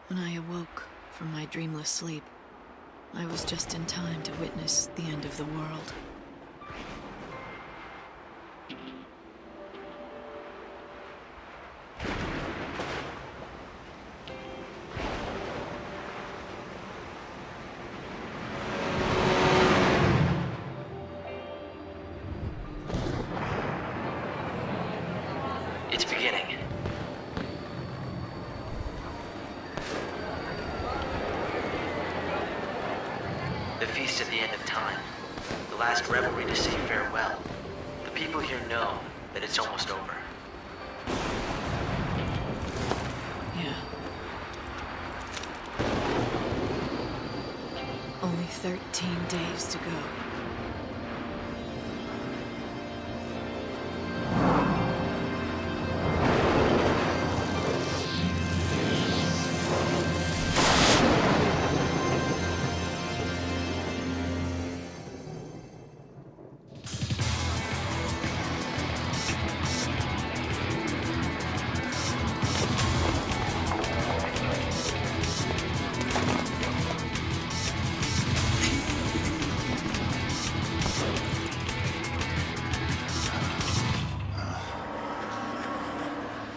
When I awoke from my dreamless sleep, I was just in time to witness the end of the world. It's beginning. The feast at the end of time. The last revelry to say farewell. The people here know that it's almost over. Yeah. Only 13 days to go.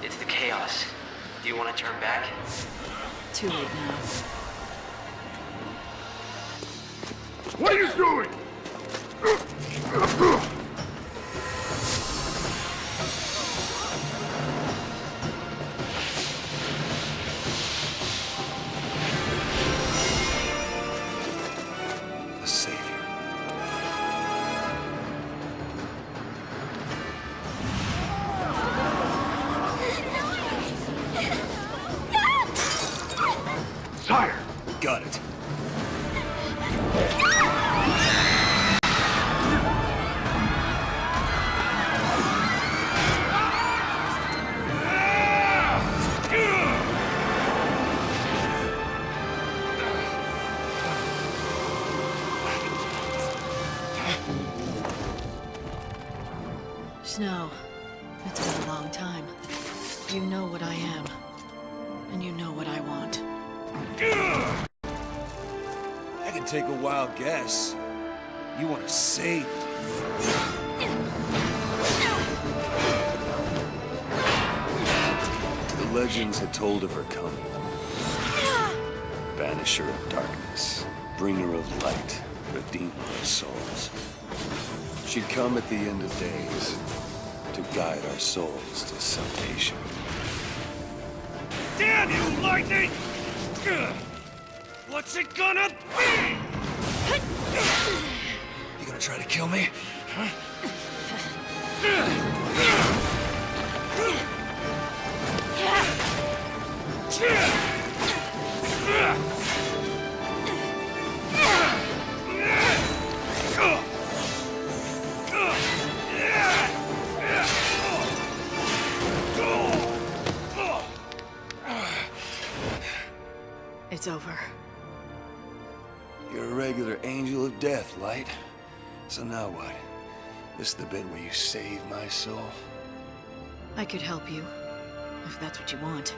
It's the chaos. Do you want to turn back? Too late now. What are you doing? The Savior. Sire! Got it. Snow, it's been a long time. You know what I am, and you know what I want. I can take a wild guess. You want to save me. The legends had told of her coming. Banisher of darkness, bringer of light, redeemer of souls. She'd come at the end of days to guide our souls to salvation. Damn you, lightning! What's it gonna be? You gonna try to kill me? It's over. You're a regular angel of death, Light. So now what? This the bit where you save my soul? I could help you, if that's what you want.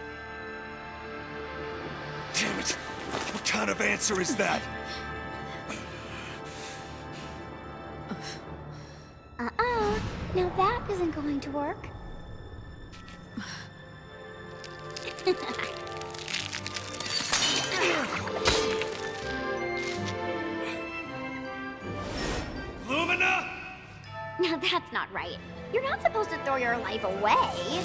Damn it! What kind of answer is that? Now that isn't going to work. Lumina! Now that's not right. You're not supposed to throw your life away.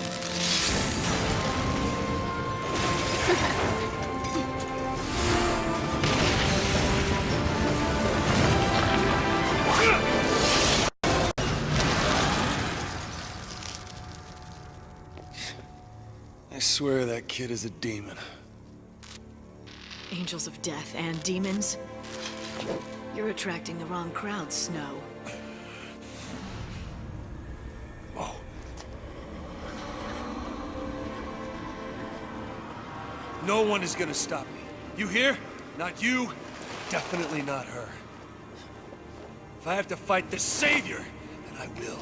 I swear that kid is a demon. Angels of death and demons? You're attracting the wrong crowd, Snow. Whoa. No one is gonna stop me. You hear? Not you, definitely not her. If I have to fight the Savior, then I will.